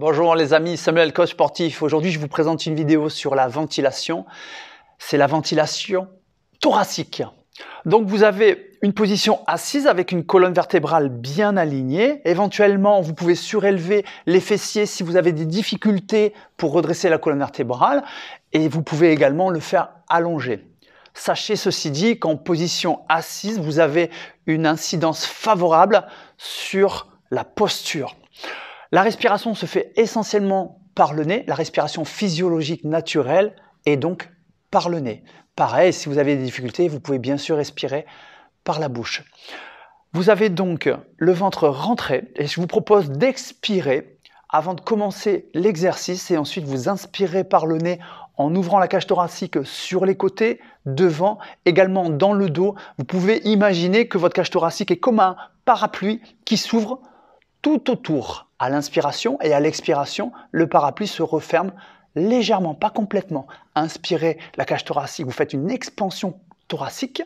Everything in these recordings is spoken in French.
Bonjour les amis, Samuel, coach sportif. Aujourd'hui, je vous présente une vidéo sur la ventilation. C'est la ventilation thoracique. Donc, vous avez une position assise avec une colonne vertébrale bien alignée. Éventuellement, vous pouvez surélever les fessiers si vous avez des difficultés pour redresser la colonne vertébrale. Et vous pouvez également le faire allongé. Sachez ceci dit qu'en position assise, vous avez une incidence favorable sur la posture. La respiration se fait essentiellement par le nez, la respiration physiologique naturelle est donc par le nez. Pareil, si vous avez des difficultés, vous pouvez bien sûr respirer par la bouche. Vous avez donc le ventre rentré et je vous propose d'expirer avant de commencer l'exercice et ensuite vous inspirez par le nez en ouvrant la cage thoracique sur les côtés, devant, également dans le dos. Vous pouvez imaginer que votre cage thoracique est comme un parapluie qui s'ouvre tout autour. À l'inspiration et à l'expiration, le parapluie se referme légèrement, pas complètement. Inspirez la cage thoracique, vous faites une expansion thoracique.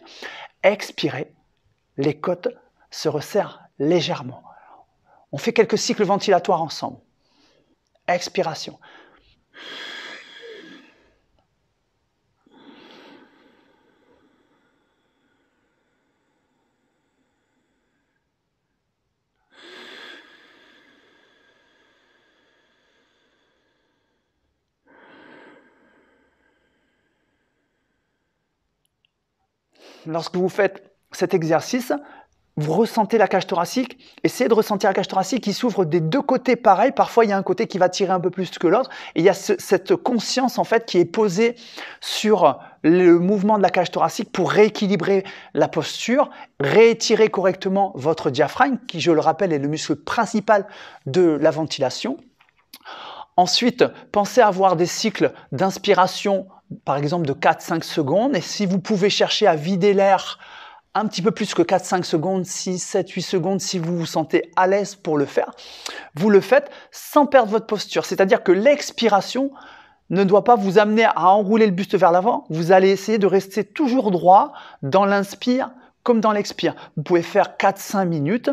Expirez, les côtes se resserrent légèrement. On fait quelques cycles ventilatoires ensemble. Expiration. Lorsque vous faites cet exercice, vous ressentez la cage thoracique. Essayez de ressentir la cage thoracique qui s'ouvre des deux côtés pareil. Parfois, il y a un côté qui va tirer un peu plus que l'autre. Et il y a cette conscience en fait qui est posée sur le mouvement de la cage thoracique pour rééquilibrer la posture, réétirer correctement votre diaphragme, qui, je le rappelle, est le muscle principal de la ventilation. Ensuite, pensez à avoir des cycles d'inspiration, par exemple de 4-5 secondes. Et si vous pouvez chercher à vider l'air un petit peu plus que 4-5 secondes, 6, 7, 8 secondes, si vous vous sentez à l'aise pour le faire, vous le faites sans perdre votre posture. C'est-à-dire que l'expiration ne doit pas vous amener à enrouler le buste vers l'avant. Vous allez essayer de rester toujours droit dans l'inspire comme dans l'expire. Vous pouvez faire 4-5 minutes.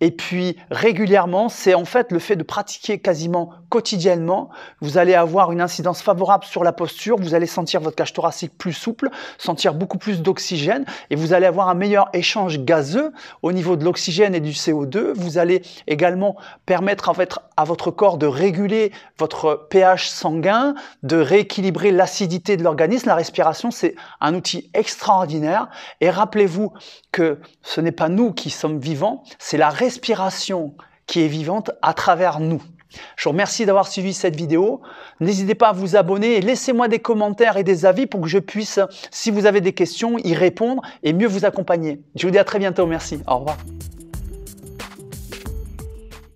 Et puis régulièrement, c'est en fait le fait de pratiquer quasiment quotidiennement. Vous allez avoir une incidence favorable sur la posture, vous allez sentir votre cage thoracique plus souple, sentir beaucoup plus d'oxygène et vous allez avoir un meilleur échange gazeux au niveau de l'oxygène et du CO2. Vous allez également permettre en fait à votre corps de réguler votre pH sanguin, de rééquilibrer l'acidité de l'organisme. La respiration, c'est un outil extraordinaire et rappelez-vous que ce n'est pas nous qui sommes vivants, c'est la respiration qui est vivante à travers nous. Je vous remercie d'avoir suivi cette vidéo. N'hésitez pas à vous abonner et laissez-moi des commentaires et des avis pour que je puisse, si vous avez des questions, y répondre et mieux vous accompagner. Je vous dis à très bientôt. Merci. Au revoir.